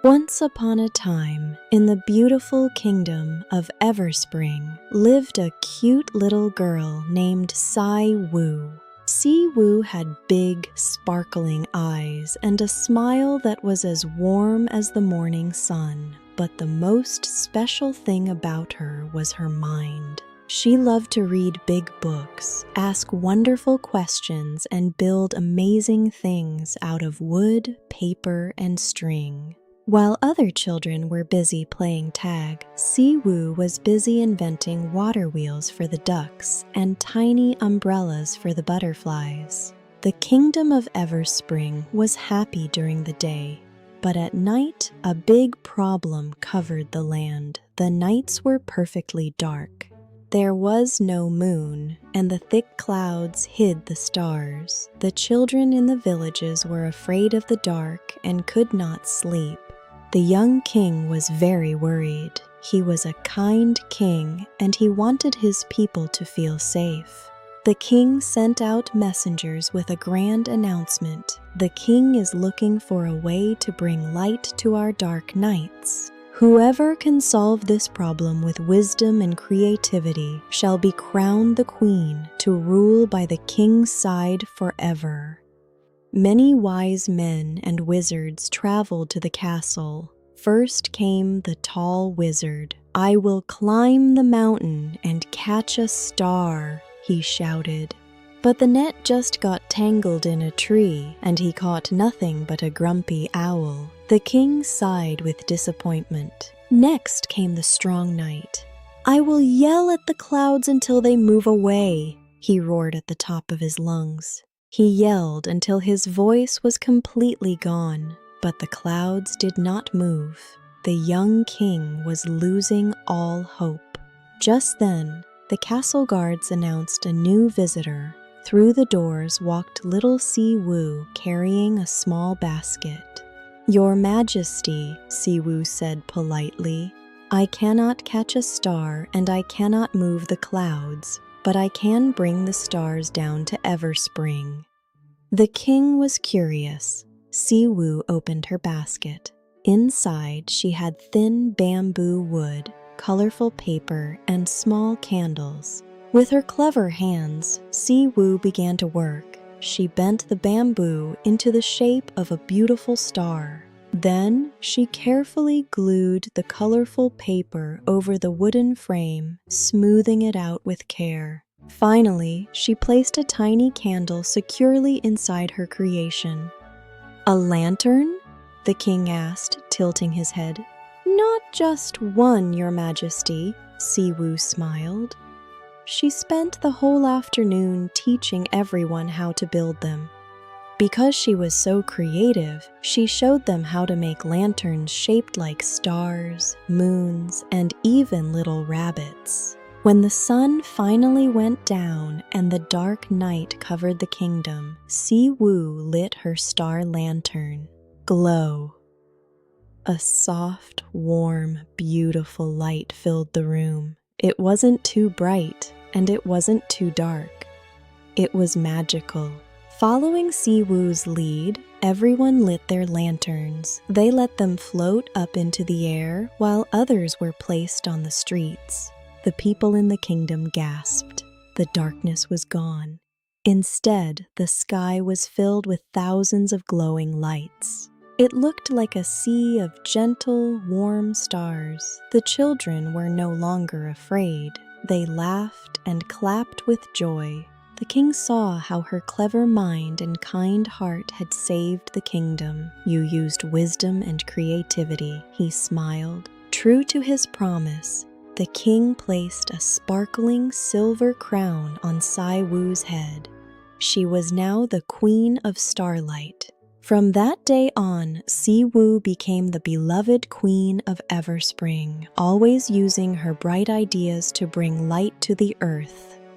Once upon a time, in the beautiful kingdom of Everspring, lived a cute little girl named Si-Woo. Si-Woo had big, sparkling eyes and a smile that was as warm as the morning sun. But the most special thing about her was her mind. She loved to read big books, ask wonderful questions, and build amazing things out of wood, paper, and string. While other children were busy playing tag, Si-Woo was busy inventing water wheels for the ducks and tiny umbrellas for the butterflies. The kingdom of Everspring was happy during the day, but at night a big problem covered the land. The nights were perfectly dark. There was no moon, and the thick clouds hid the stars. The children in the villages were afraid of the dark and could not sleep. The young king was very worried. He was a kind king, and he wanted his people to feel safe. The king sent out messengers with a grand announcement. The king is looking for a way to bring light to our dark nights. Whoever can solve this problem with wisdom and creativity shall be crowned the queen to rule by the king's side forever. Many wise men and wizards traveled to the castle. First came the tall wizard. "I will climb the mountain and catch a star," he shouted. But the net just got tangled in a tree, and he caught nothing but a grumpy owl. The king sighed with disappointment. Next came the strong knight. "I will yell at the clouds until they move away," he roared at the top of his lungs. He yelled until his voice was completely gone, but the clouds did not move. The young king was losing all hope. Just then, the castle guards announced a new visitor. Through the doors walked little Si-Woo carrying a small basket. "Your Majesty," Si-Woo said politely, "I cannot catch a star and I cannot move the clouds, but I can bring the stars down to Everspring." The king was curious. Si-Woo opened her basket. Inside, she had thin bamboo wood, colorful paper, and small candles. With her clever hands, Si-Woo began to work. She bent the bamboo into the shape of a beautiful star. Then she carefully glued the colorful paper over the wooden frame, smoothing it out with care. Finally, she placed a tiny candle securely inside her creation. "A lantern?" the king asked, tilting his head. "Not just one, Your Majesty," Si-Woo smiled. She spent the whole afternoon teaching everyone how to build them. Because she was so creative, she showed them how to make lanterns shaped like stars, moons, and even little rabbits. When the sun finally went down and the dark night covered the kingdom, Si-Woo lit her star lantern. Glow. A soft, warm, beautiful light filled the room. It wasn't too bright, and it wasn't too dark. It was magical. Following Si-Woo's lead, everyone lit their lanterns. They let them float up into the air, while others were placed on the streets. The people in the kingdom gasped. The darkness was gone. Instead, the sky was filled with thousands of glowing lights. It looked like a sea of gentle, warm stars. The children were no longer afraid. They laughed and clapped with joy. The king saw how her clever mind and kind heart had saved the kingdom. "You used wisdom and creativity," he smiled. True to his promise, the king placed a sparkling silver crown on Si-Woo's head. She was now the Queen of Starlight. From that day on, Si-Woo became the beloved Queen of Everspring, always using her bright ideas to bring light to the earth.